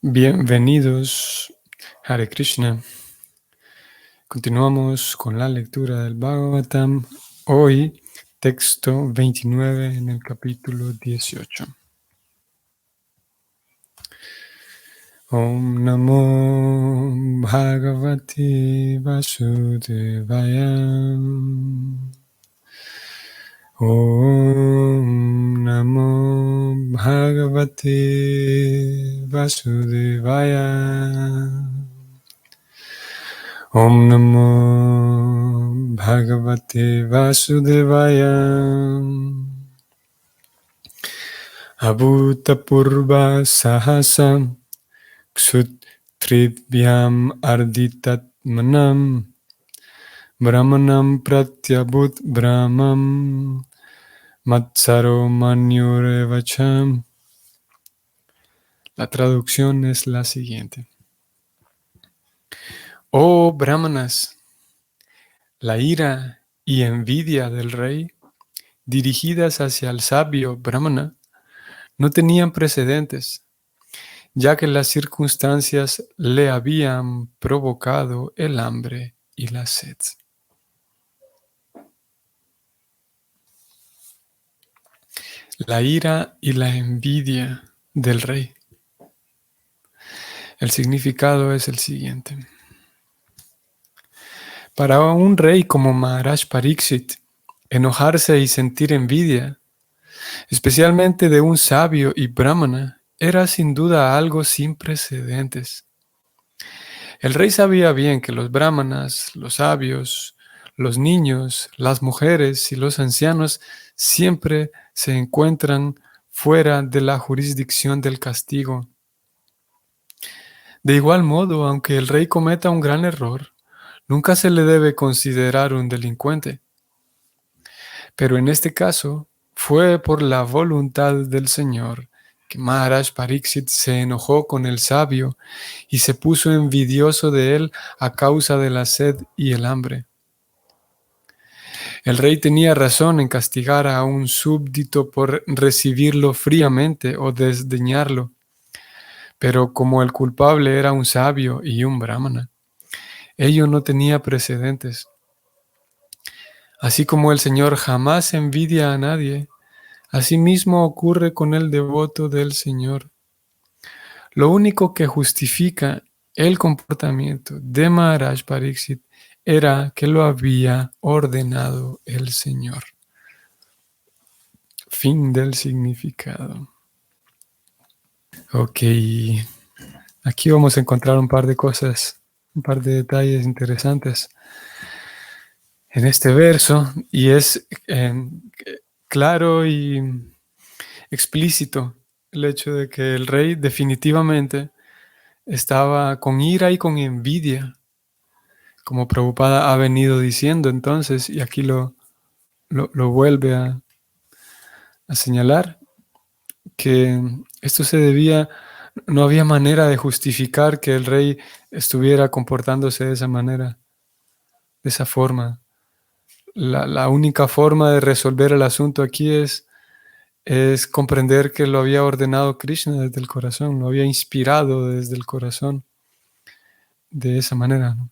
Bienvenidos, Hare Krishna. Continuamos con la lectura del Bhagavatam. Hoy, texto 29 en el capítulo 18. Om Namo Bhagavate Vasudevaya. Om Namo Bhagavate Vasudevaya. Om Namo Bhagavate Vasudevaya. Abhutapurva Sahasam Ksutridvyam Arditatmanam Brahmanam Pratyabhut Brahmam Matsaro Manyurevacham. La traducción es la siguiente. Oh brahmanas, la ira y envidia del rey, dirigidas hacia el sabio brahmana, no tenían precedentes, ya que las circunstancias le habían provocado el hambre y la sed. La ira y la envidia del rey. El significado es el siguiente. Para un rey como Maharaj Pariksit, enojarse y sentir envidia, especialmente de un sabio y brahmana, era sin duda algo sin precedentes. El rey sabía bien que los brahmanas, los sabios, los niños, las mujeres y los ancianos siempre se encuentran fuera de la jurisdicción del castigo. De igual modo, aunque el rey cometa un gran error, nunca se le debe considerar un delincuente. Pero en este caso, fue por la voluntad del Señor que Maharaj Pariksit se enojó con el sabio y se puso envidioso de él a causa de la sed y el hambre. El rey tenía razón en castigar a un súbdito por recibirlo fríamente o desdeñarlo, pero como el culpable era un sabio y un brahmana, ello no tenía precedentes. Así como el Señor jamás envidia a nadie, asimismo ocurre con el devoto del Señor. Lo único que justifica el comportamiento de Maharaj Pariksit era que lo había ordenado el Señor. Fin del significado. Ok, aquí vamos a encontrar un par de cosas, un par de detalles interesantes en este verso, y es claro y explícito el hecho de que el rey definitivamente estaba con ira y con envidia, como Prabhupada ha venido diciendo entonces, y aquí lo vuelve a señalar, que esto se debía, no había manera de justificar que el rey estuviera comportándose de esa manera, de esa forma. La única forma de resolver el asunto aquí es comprender que lo había ordenado Krishna desde el corazón, lo había inspirado desde el corazón de esa manera, ¿no?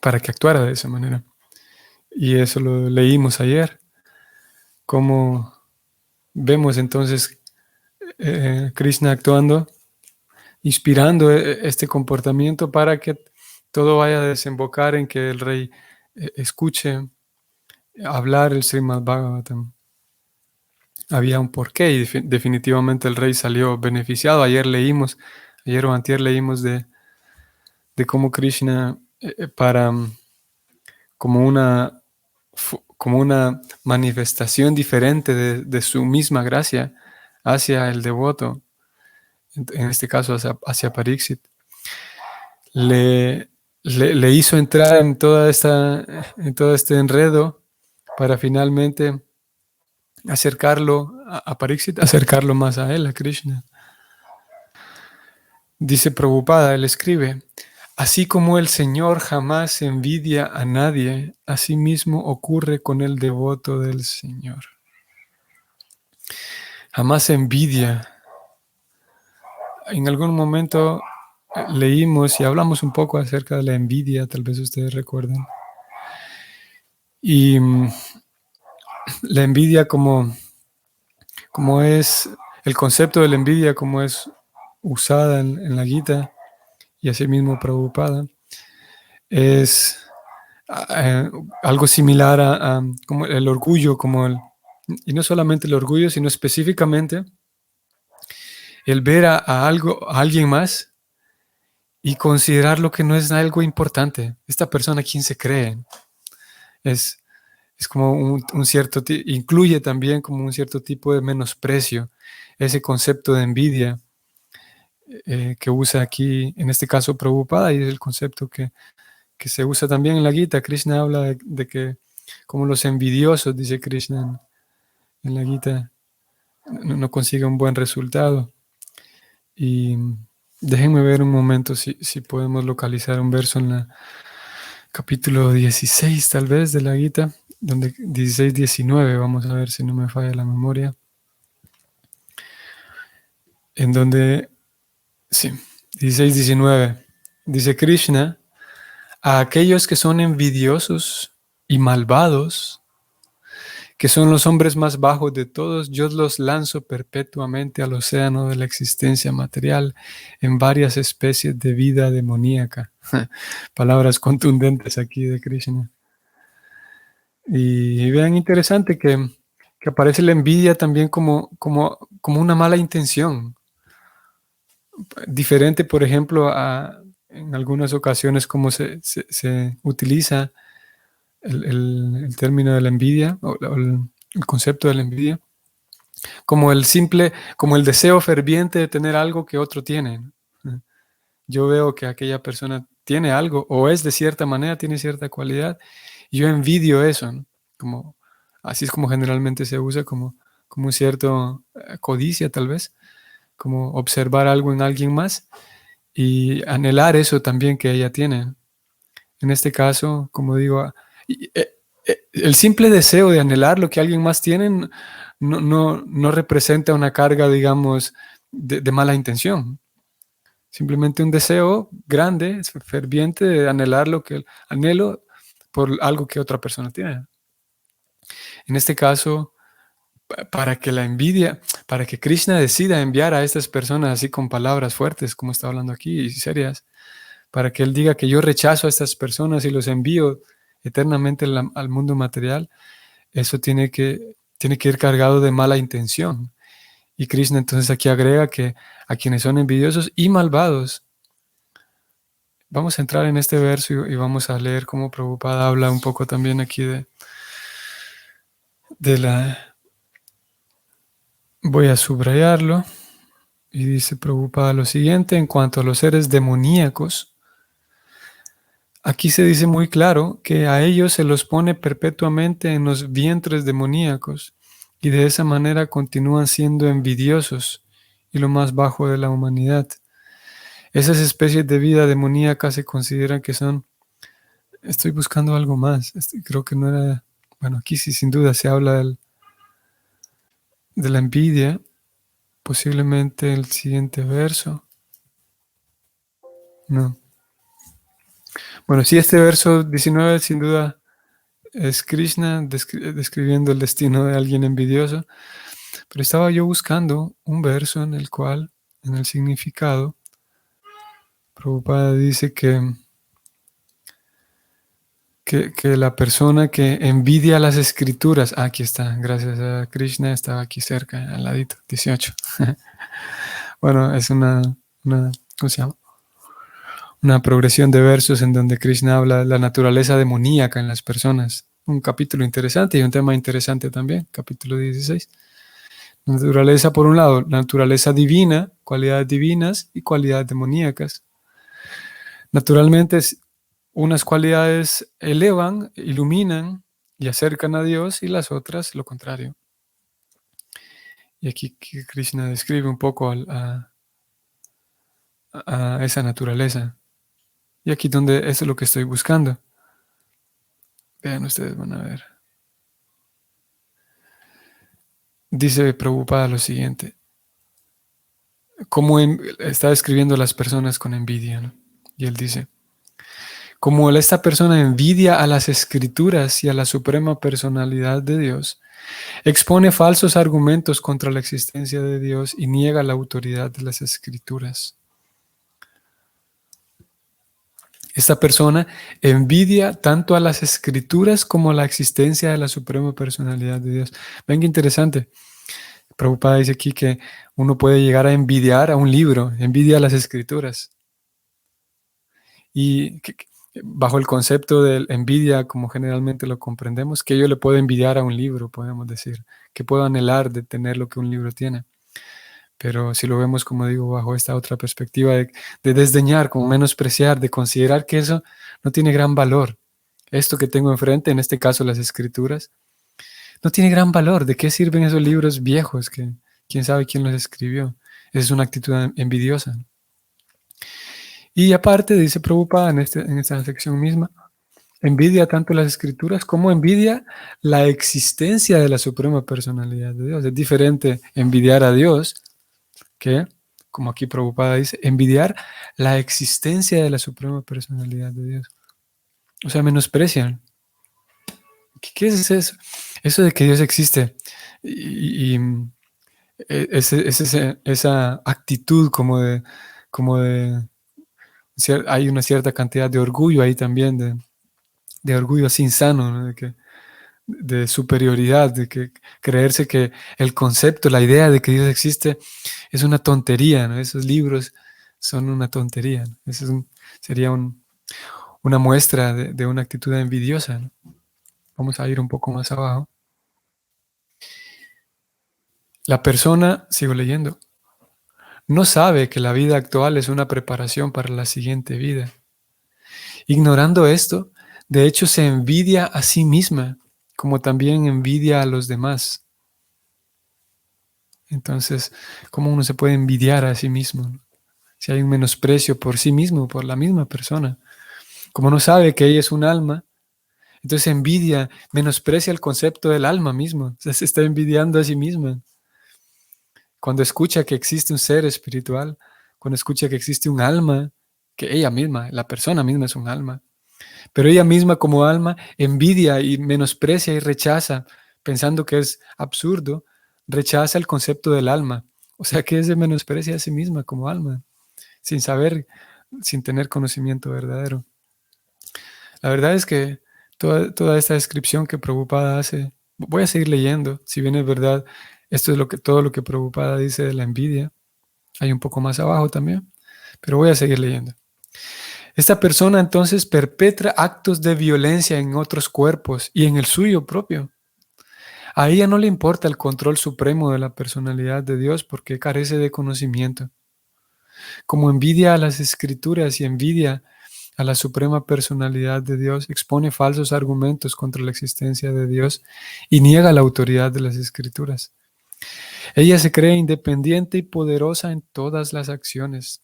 Para que actuara de esa manera. Y eso lo leímos ayer, cómo vemos entonces Krishna actuando, inspirando este comportamiento para que todo vaya a desembocar en que el rey escuche hablar el Srimad Bhagavatam. Había un porqué y definitivamente el rey salió beneficiado. Ayer o antier leímos de cómo Krishna como una manifestación diferente de su misma gracia hacia el devoto, en este caso hacia Pariksit, le hizo entrar en todo este enredo para finalmente acercarlo a Pariksit, acercarlo más a él, a Krishna. Dice Prabhupada, él escribe: así como el Señor jamás envidia a nadie, así mismo ocurre con el devoto del Señor. Jamás envidia En algún momento leímos y hablamos un poco acerca de la envidia, tal vez ustedes recuerden. Y la envidia como es, el concepto de la envidia como es usada en la Gita y asimismo Prabhupada, es algo similar a como el orgullo, y no solamente el orgullo, sino específicamente el ver a alguien más y considerar lo que no es algo importante. Esta persona, ¿quién se cree? Es, es como un cierto, incluye también como un cierto tipo de menosprecio, ese concepto de envidia que usa aquí, en este caso Prabhupada, y es el concepto que se usa también en la Gita. Krishna habla de que como los envidiosos, dice Krishna en la Gita, no consigue un buen resultado. Y déjenme ver un momento si podemos localizar un verso en la capítulo 16 tal vez de la Gita, donde 16-19, vamos a ver si no me falla la memoria, en donde, sí, 16-19, dice Krishna, a aquellos que son envidiosos y malvados, que son los hombres más bajos de todos, yo los lanzo perpetuamente al océano de la existencia material en varias especies de vida demoníaca. Palabras contundentes aquí de Krishna. Y vean, interesante que aparece la envidia también como una mala intención. Diferente, por ejemplo, en algunas ocasiones como se utiliza el término de la envidia o el concepto de la envidia como como el deseo ferviente de tener algo que otro tiene, ¿no? Yo veo que aquella persona tiene algo o es de cierta manera, tiene cierta cualidad, y yo envidio eso, ¿no? Como, así es como generalmente se usa como un cierto codicia tal vez, como observar algo en alguien más y anhelar eso también que ella tiene. En este caso, como digo, el simple deseo de anhelar lo que alguien más tiene no representa una carga, digamos, de mala intención. Simplemente un deseo grande, ferviente de anhelar lo que anhelo por algo que otra persona tiene. En este caso, para que la envidia, para que Krishna decida enviar a estas personas así con palabras fuertes, como está hablando aquí, y serias, para que él diga que yo rechazo a estas personas y los envío eternamente al mundo material, eso tiene que ir cargado de mala intención. Y Krishna entonces aquí agrega que a quienes son envidiosos y malvados, vamos a entrar en este verso y vamos a leer cómo Prabhupada habla un poco también aquí de la... Voy a subrayarlo y dice Prabhupada lo siguiente en cuanto a los seres demoníacos. Aquí se dice muy claro que a ellos se los pone perpetuamente en los vientres demoníacos y de esa manera continúan siendo envidiosos y lo más bajo de la humanidad. Esas especies de vida demoníaca se consideran que son... Estoy buscando algo más. Creo que no era... Bueno, aquí sí, sin duda se habla de la envidia. Posiblemente el siguiente verso. No. Bueno, sí, este verso 19 sin duda es Krishna describiendo el destino de alguien envidioso. Pero estaba yo buscando un verso en el cual, en el significado, Prabhupada dice que la persona que envidia las escrituras, aquí está, gracias a Krishna, estaba aquí cerca, al ladito, 18. Bueno, es ¿cómo se llama? Una progresión de versos en donde Krishna habla de la naturaleza demoníaca en las personas. Un capítulo interesante y un tema interesante también, capítulo 16. Naturaleza, por un lado, la naturaleza divina, cualidades divinas y cualidades demoníacas. Naturalmente, unas cualidades elevan, iluminan y acercan a Dios y las otras lo contrario. Y aquí Krishna describe un poco a esa naturaleza. Y aquí donde eso es lo que estoy buscando. Vean, ustedes van a ver. Dice Prabhupada lo siguiente. está describiendo a las personas con envidia, ¿no? Y él dice, como esta persona envidia a las escrituras y a la suprema personalidad de Dios, expone falsos argumentos contra la existencia de Dios y niega la autoridad de las escrituras. Esta persona envidia tanto a las escrituras como a la existencia de la suprema personalidad de Dios. Ven qué interesante. Prabhupada dice aquí que uno puede llegar a envidiar a un libro, envidia a las escrituras. Y bajo el concepto de envidia, como generalmente lo comprendemos, que yo le puedo envidiar a un libro, podemos decir, que puedo anhelar de tener lo que un libro tiene. Pero si lo vemos, como digo, bajo esta otra perspectiva de desdeñar, como menospreciar, de considerar que eso no tiene gran valor. Esto que tengo enfrente, en este caso las escrituras, no tiene gran valor. ¿De qué sirven esos libros viejos que quién sabe quién los escribió? Esa es una actitud envidiosa. Y aparte, dice Prabhupada en esta sección misma, envidia tanto las escrituras como envidia la existencia de la suprema personalidad de Dios. Es diferente envidiar a Dios que, como aquí Prabhupada dice, envidiar la existencia de la suprema personalidad de Dios. O sea, menosprecian. ¿Qué es eso? Eso de que Dios existe y esa actitud como de hay una cierta cantidad de orgullo ahí también, de orgullo así insano, ¿no? De superioridad, de que creerse que el concepto, la idea de que Dios existe es una tontería, ¿no? Esos libros son una tontería, ¿no? Sería una muestra de una actitud envidiosa, ¿no? Vamos a ir un poco más abajo. La persona, sigo leyendo, no sabe que la vida actual es una preparación para la siguiente vida. Ignorando esto, de hecho se envidia a sí misma, como también envidia a los demás. Entonces, ¿cómo uno se puede envidiar a sí mismo? Si hay un menosprecio por sí mismo, por la misma persona. Como no sabe que ella es un alma, entonces envidia, menosprecia el concepto del alma mismo. O sea, se está envidiando a sí misma. Cuando escucha que existe un ser espiritual, cuando escucha que existe un alma, que ella misma, la persona misma es un alma, pero ella misma como alma envidia y menosprecia y rechaza, pensando que es absurdo, rechaza el concepto del alma. O sea que se menosprecia a sí misma como alma, sin saber, sin tener conocimiento verdadero. La verdad es que toda esta descripción que Prabhupada hace, voy a seguir leyendo, si bien es verdad, esto es todo lo que Prabhupada dice de la envidia. Hay un poco más abajo también, pero voy a seguir leyendo. Esta persona entonces perpetra actos de violencia en otros cuerpos y en el suyo propio. A ella no le importa el control supremo de la personalidad de Dios porque carece de conocimiento. Como envidia a las escrituras y envidia a la suprema personalidad de Dios, expone falsos argumentos contra la existencia de Dios y niega la autoridad de las escrituras. Ella se cree independiente y poderosa en todas las acciones.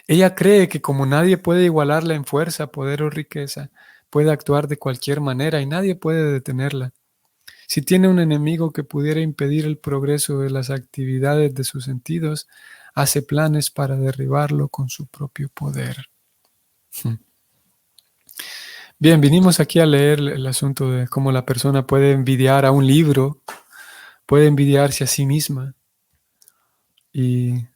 Ella cree que como nadie puede igualarla en fuerza, poder o riqueza, puede actuar de cualquier manera y nadie puede detenerla. Si tiene un enemigo que pudiera impedir el progreso de las actividades de sus sentidos, hace planes para derribarlo con su propio poder. Bien, vinimos aquí a leer el asunto de cómo la persona puede envidiar a un libro, puede envidiarse a sí misma y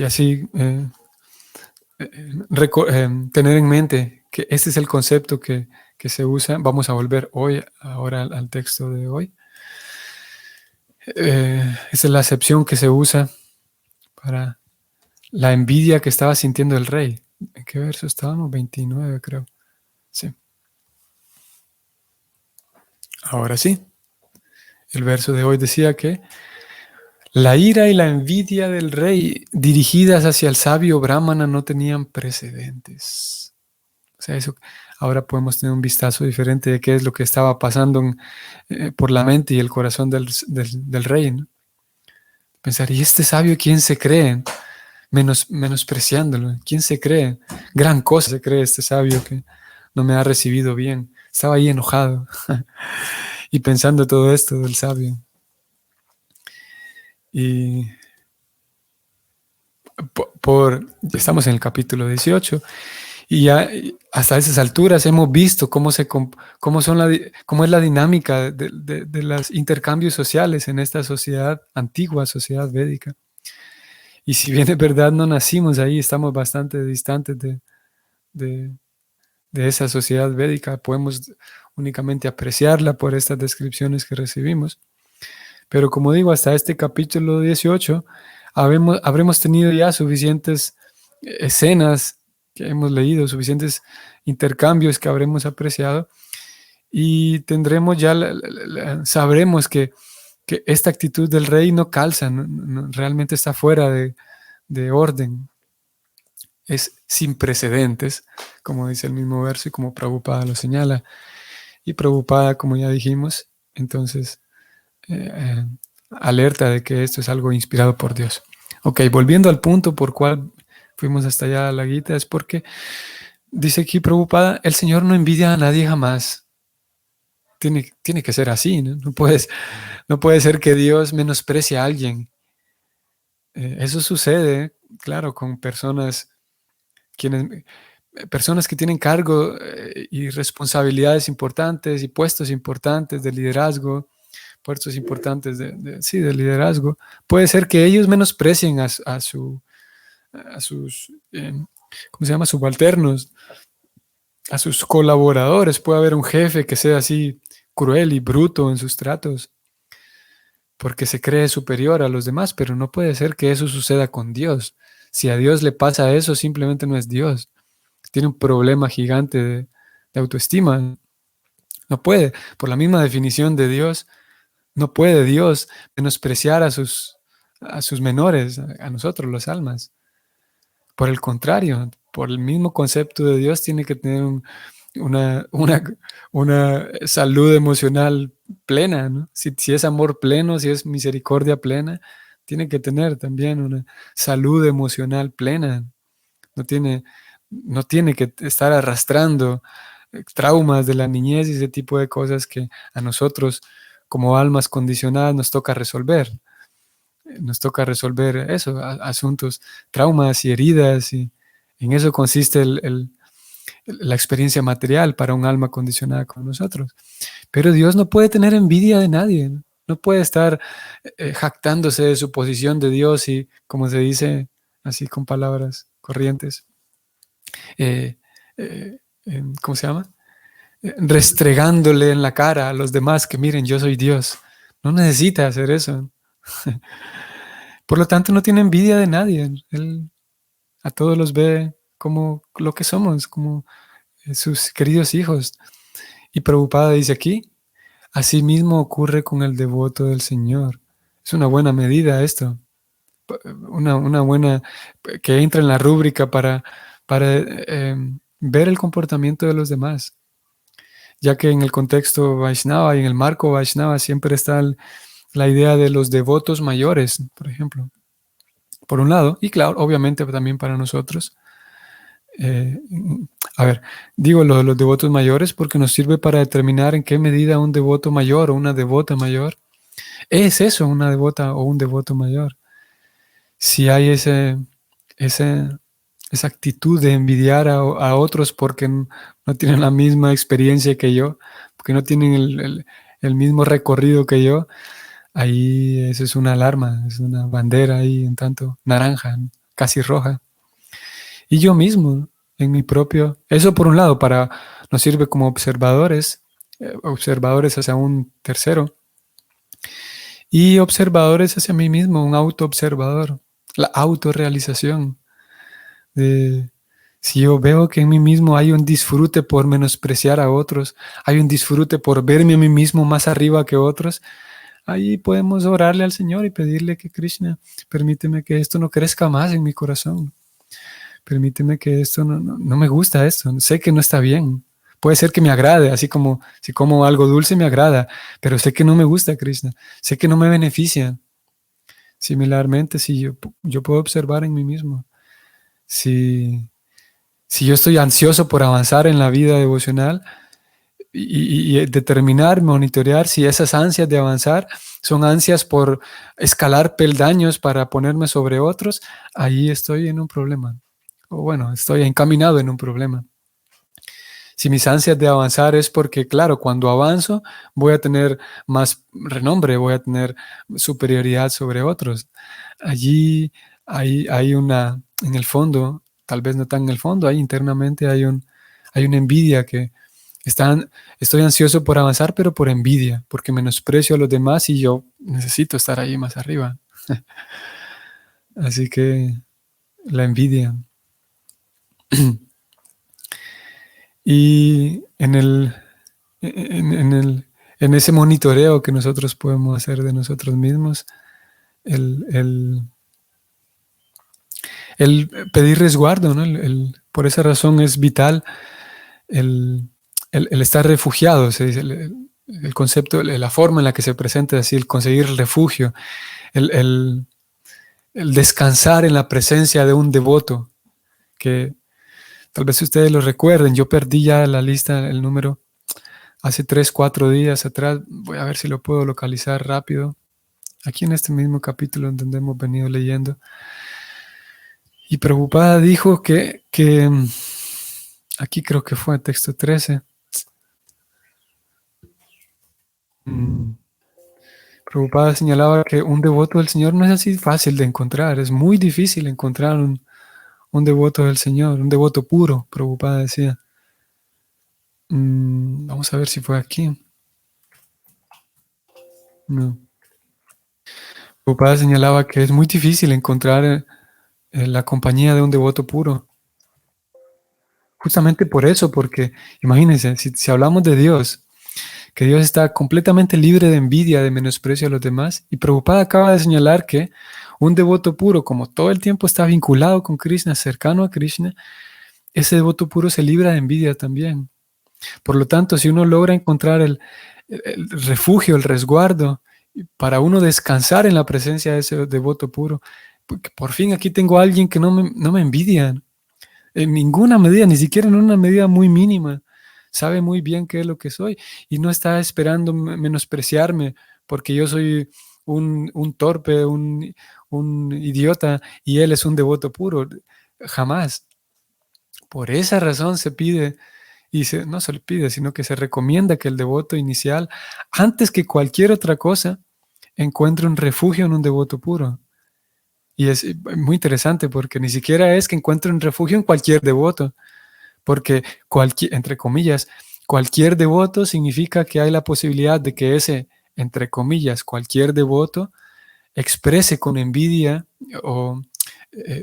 así tener en mente que este es el concepto que se usa. Vamos a volver ahora al texto de hoy. Esa es la acepción que se usa para la envidia que estaba sintiendo el rey. ¿En qué verso estábamos? 29, creo. Sí. Ahora sí. El verso de hoy decía que la ira y la envidia del rey dirigidas hacia el sabio Brahmana no tenían precedentes. O sea, eso ahora podemos tener un vistazo diferente de qué es lo que estaba pasando por la mente y el corazón del rey, ¿no? Pensar, ¿y este sabio quién se cree? Menospreciándolo. ¿Quién se cree? Gran cosa se cree este sabio que no me ha recibido bien. Estaba ahí enojado y pensando todo esto del sabio. Y estamos en el capítulo 18 y ya hasta esas alturas hemos visto cómo cómo es la dinámica de los intercambios sociales en esta sociedad antigua, sociedad védica. Y si bien es verdad no nacimos ahí, estamos bastante distantes de, de esa sociedad védica, podemos únicamente apreciarla por estas descripciones que recibimos. Pero como digo, hasta este capítulo 18 habremos tenido ya suficientes escenas que hemos leído, suficientes intercambios que habremos apreciado y tendremos ya, sabremos que esta actitud del rey no calza, realmente está fuera de orden, es sin precedentes, como dice el mismo verso y como Prabhupada lo señala. Y Prabhupada, como ya dijimos, entonces alerta de que esto es algo inspirado por Dios. Ok, volviendo al punto por cual fuimos hasta allá a la Gita, es porque dice aquí Prabhupada, el Señor no envidia a nadie jamás. Tiene que ser así, ¿no? No puede ser que Dios menosprecie a alguien. Eso sucede, claro, con personas que tienen cargo y responsabilidades importantes y puestos importantes de liderazgo, puestos importantes de liderazgo. Puede ser que ellos menosprecien a sus, ¿cómo se llama? Subalternos, a sus colaboradores. Puede haber un jefe que sea así cruel y bruto en sus tratos porque se cree superior a los demás, pero no puede ser que eso suceda con Dios. Si a Dios le pasa eso, simplemente no es Dios. Tiene un problema gigante de autoestima. No puede, por la misma definición de Dios, no puede Dios menospreciar a sus menores, a nosotros, los almas. Por el contrario, por el mismo concepto de Dios, tiene que tener una salud emocional plena, ¿no? Si es amor pleno, si es misericordia plena, tiene que tener también una salud emocional plena. No tiene que estar arrastrando traumas de la niñez y ese tipo de cosas que a nosotros, como almas condicionadas, nos toca resolver. Nos toca resolver eso, asuntos, traumas y heridas, y en eso consiste la experiencia material para un alma condicionada con nosotros. Pero Dios no puede tener envidia de nadie, no puede estar jactándose de su posición de Dios y, como se dice así con palabras corrientes, eh, ¿cómo se llama? Restregándole en la cara a los demás que miren, yo soy Dios. No necesita hacer eso. Por lo tanto, no tiene envidia de nadie. Él a todos los ve como lo que somos, como sus queridos hijos. Y Prabhupada dice aquí, así mismo ocurre con el devoto del Señor. Es una buena medida esto. Una buena, que entra en la rúbrica para ver el comportamiento de los demás. Ya que en el contexto Vaishnava y en el marco Vaishnava siempre está la idea de los devotos mayores, por ejemplo. Por un lado, y claro, obviamente también para nosotros. A ver, digo lo de los devotos mayores porque nos sirve para determinar en qué medida un devoto mayor o una devota mayor es eso, una devota o un devoto mayor. Si hay esa actitud de envidiar a otros porque no tienen la misma experiencia que yo, porque no tienen el mismo recorrido que yo, ahí eso es una alarma, es una bandera ahí un tanto naranja, casi roja. Y yo mismo, en mi propio, eso por un lado nos sirve como observadores, observadores hacia un tercero, y observadores hacia mí mismo, un autoobservador, la autorrealización. Si yo veo que en mí mismo hay un disfrute por menospreciar a otros, hay un disfrute por verme a mí mismo más arriba que otros, ahí podemos orarle al Señor y pedirle que Krishna, permíteme que esto no crezca más en mi corazón. Permíteme que esto no me gusta esto, sé que no está bien. Puede ser que me agrade, así como si como algo dulce me agrada, pero sé que no me gusta, Krishna, sé que no me beneficia. Similarmente, si yo puedo observar en mí mismo, si yo estoy ansioso por avanzar en la vida devocional, y determinar, monitorear si esas ansias de avanzar son ansias por escalar peldaños para ponerme sobre otros, ahí estoy en un problema. O bueno, estoy encaminado en un problema. Si mis ansias de avanzar es porque, claro, cuando avanzo voy a tener más renombre, voy a tener superioridad sobre otros. Allí hay una, en el fondo, tal vez no tan en el fondo, ahí internamente hay una envidia que estoy ansioso por avanzar, pero por envidia, porque menosprecio a los demás y yo necesito estar ahí más arriba. Así que la envidia. Y en ese monitoreo que nosotros podemos hacer de nosotros mismos, el, el- el pedir resguardo, ¿no? Por esa razón es vital el, el estar refugiado, se dice, el concepto, la forma en la que se presenta así, el conseguir el refugio, el, el- el descansar en la presencia de un devoto, que tal vez ustedes lo recuerden, yo perdí ya la lista, el número, hace 3, 4 días atrás, voy a ver si lo puedo localizar rápido, aquí en este mismo capítulo donde hemos venido leyendo. Y Prabhupada dijo que aquí creo que fue texto 13. mm, Prabhupada señalaba que un devoto del Señor no es así fácil de encontrar, es muy difícil encontrar un devoto del Señor, un devoto puro, Prabhupada decía. Vamos a ver si fue aquí. No. Prabhupada señalaba que es muy difícil encontrar la compañía de un devoto puro. Justamente por eso, porque imagínense, si hablamos de Dios, que Dios está completamente libre de envidia, de menosprecio a los demás, y Prabhupada acaba de señalar que un devoto puro, como todo el tiempo está vinculado con Krishna, cercano a Krishna, ese devoto puro se libra de envidia también. Por lo tanto, si uno logra encontrar el refugio, el resguardo, para uno descansar en la presencia de ese devoto puro, porque por fin aquí tengo a alguien que no me envidia en ninguna medida, ni siquiera en una medida muy mínima. Sabe muy bien qué es lo que soy y no está esperando menospreciarme porque yo soy un torpe, un idiota y él es un devoto puro. Jamás. Por esa razón se pide no se le pide, sino que se recomienda que el devoto inicial, antes que cualquier otra cosa, encuentre un refugio en un devoto puro. Y es muy interesante porque ni siquiera es que encuentre un refugio en cualquier devoto, porque entre comillas, cualquier devoto significa que hay la posibilidad de que ese, entre comillas, cualquier devoto exprese con envidia o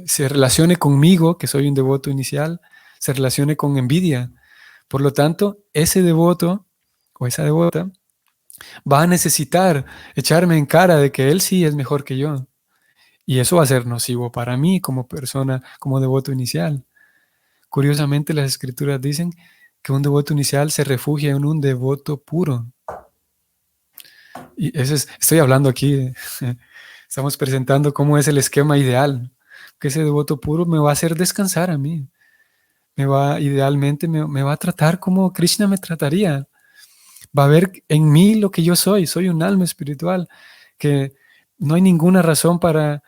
se relacione conmigo, que soy un devoto inicial, se relacione con envidia. Por lo tanto, ese devoto o esa devota va a necesitar echarme en cara de que él sí es mejor que yo. Y eso va a ser nocivo para mí como persona, como devoto inicial. Curiosamente, las escrituras dicen que un devoto inicial se refugia en un devoto puro. Y estoy hablando aquí, estamos presentando cómo es el esquema ideal, que ese devoto puro me va a hacer descansar a mí. Idealmente me va a tratar como Krishna me trataría. Va a ver en mí lo que yo soy un alma espiritual, que no hay ninguna razón para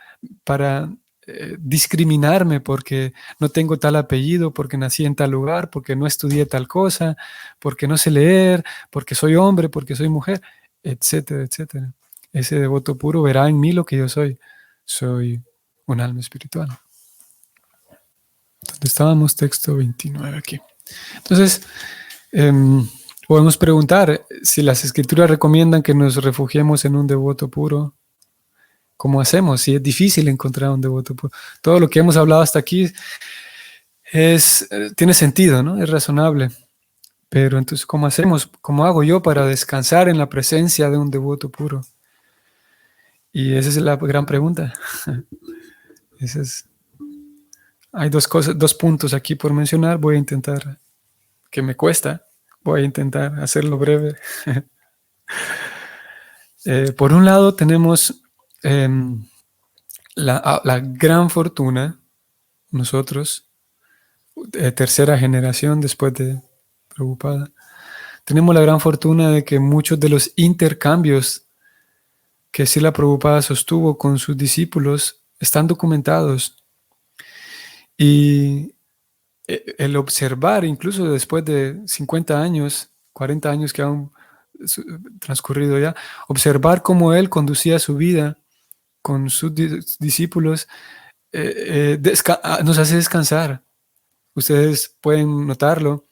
discriminarme porque no tengo tal apellido, porque nací en tal lugar, porque no estudié tal cosa, porque no sé leer, porque soy hombre, porque soy mujer, etcétera, etcétera. Ese devoto puro verá en mí lo que yo soy un alma espiritual. ¿Dónde estábamos? Texto 29 aquí. Entonces, podemos preguntar si las escrituras recomiendan que nos refugiemos en un devoto puro. ¿Cómo hacemos? Si es difícil encontrar un devoto puro. Todo lo que hemos hablado hasta aquí tiene sentido, ¿no? Es razonable. Pero entonces, ¿cómo hacemos? ¿Cómo hago yo para descansar en la presencia de un devoto puro? Y esa es la gran pregunta. Esa es, hay dos puntos aquí por mencionar. Voy a intentar, que me cuesta, voy a intentar hacerlo breve. Por un lado tenemos la gran fortuna, nosotros, tercera generación después de Prabhupada, tenemos la gran fortuna de que muchos de los intercambios que Srila Prabhupada sostuvo con sus discípulos están documentados. Y el observar, incluso después de 50 años, 40 años que han transcurrido ya, observar cómo él conducía su vida con sus discípulos, nos hace descansar. Ustedes pueden notarlo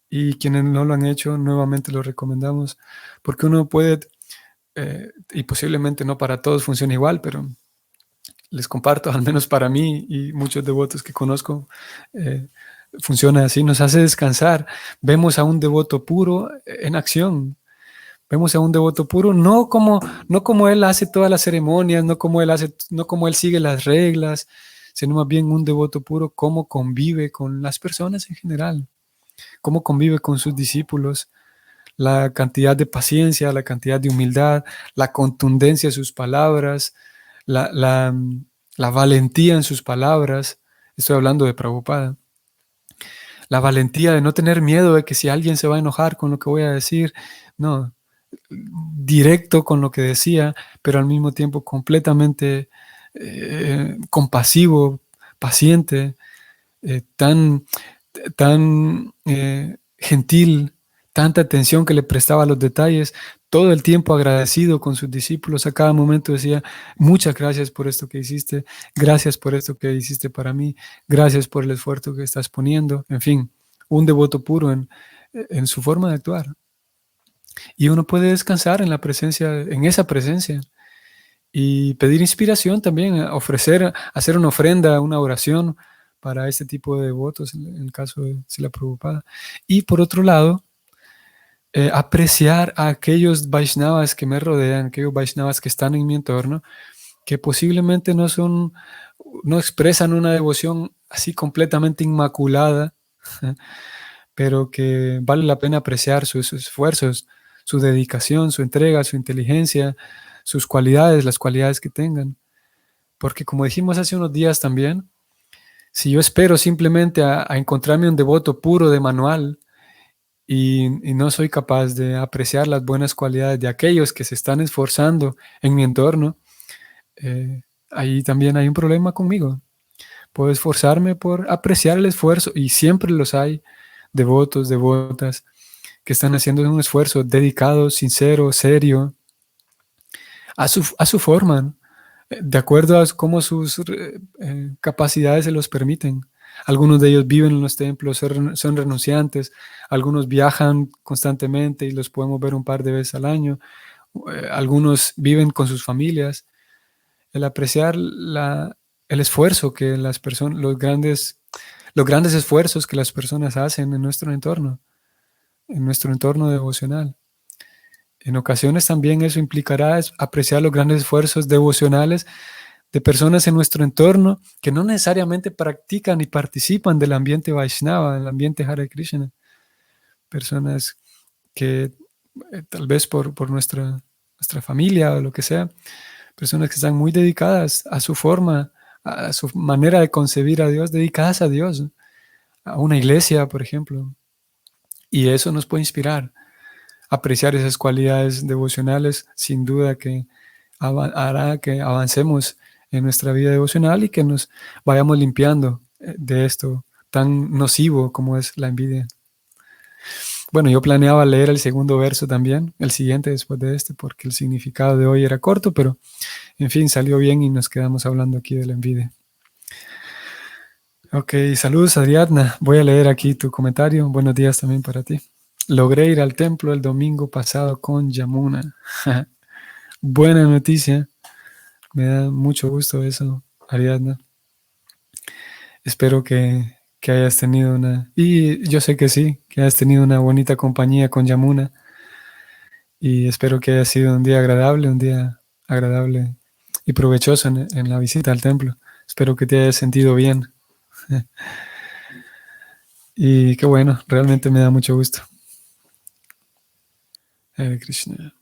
y quienes no lo han hecho, nuevamente lo recomendamos, porque uno puede, y posiblemente no para todos funcione igual, pero les comparto, al menos para mí y muchos devotos que conozco, funciona así, nos hace descansar. Vemos a un devoto puro en acción. Vemos a un devoto puro, no como él hace todas las ceremonias, no como él sigue las reglas, sino más bien un devoto puro, cómo convive con las personas en general, cómo convive con sus discípulos, la cantidad de paciencia, la cantidad de humildad, la contundencia de sus palabras, la, la, la valentía en sus palabras. Estoy hablando de Prabhupada. La valentía de no tener miedo de que si alguien se va a enojar con lo que voy a decir, no, directo con lo que decía, pero al mismo tiempo completamente compasivo, paciente, tan gentil, tanta atención que le prestaba a los detalles, todo el tiempo agradecido con sus discípulos, a cada momento decía, muchas gracias por esto que hiciste, gracias por esto que hiciste para mí, gracias por el esfuerzo que estás poniendo, en fin, un devoto puro en su forma de actuar. Y uno puede descansar en la presencia, en esa presencia, y pedir inspiración también, hacer una ofrenda, una oración para este tipo de devotos, en el caso de Srila Prabhupada. Y por otro lado, apreciar a aquellos Vaishnavas que me rodean, aquellos Vaishnavas que están en mi entorno, que posiblemente no expresan una devoción así completamente inmaculada, pero que vale la pena apreciar sus esfuerzos, su dedicación, su entrega, su inteligencia, sus cualidades, las cualidades que tengan. Porque como dijimos hace unos días también, si yo espero simplemente a encontrarme un devoto puro de manual y no soy capaz de apreciar las buenas cualidades de aquellos que se están esforzando en mi entorno, ahí también hay un problema conmigo. Puedo esforzarme por apreciar el esfuerzo y siempre los hay, devotos, devotas, que están haciendo un esfuerzo dedicado, sincero, serio, a su forma, de acuerdo a cómo sus capacidades se los permiten. Algunos de ellos viven en los templos, son renunciantes, algunos viajan constantemente y los podemos ver un par de veces al año, algunos viven con sus familias. El apreciar el esfuerzo que las personas, los grandes esfuerzos que las personas hacen en nuestro entorno devocional. En ocasiones también eso implicará apreciar los grandes esfuerzos devocionales de personas en nuestro entorno que no necesariamente practican y participan del ambiente Vaishnava, del ambiente Hare Krishna. Personas que tal vez por nuestra familia o lo que sea, personas que están muy dedicadas a su forma, a su manera de concebir a Dios, dedicadas a Dios, a una iglesia, por ejemplo. Y eso nos puede inspirar. Apreciar esas cualidades devocionales, sin duda que hará que avancemos en nuestra vida devocional y que nos vayamos limpiando de esto tan nocivo como es la envidia. Bueno, yo planeaba leer el segundo verso también, el siguiente después de este, porque el significado de hoy era corto, pero en fin, salió bien y nos quedamos hablando aquí de la envidia. Ok, saludos Ariadna. Voy a leer aquí tu comentario. Buenos días también para ti. Logré ir al templo el domingo pasado con Yamuna. Buena noticia. Me da mucho gusto eso, Ariadna. Espero que hayas tenido y yo sé que sí, que hayas tenido una bonita compañía con Yamuna. Y espero que haya sido un día agradable y provechoso en la visita al templo. Espero que te hayas sentido bien. Y qué bueno, realmente me da mucho gusto. Hare Krishna.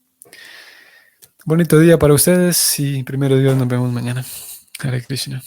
Bonito día para ustedes y primero Dios nos vemos mañana. Hare Krishna.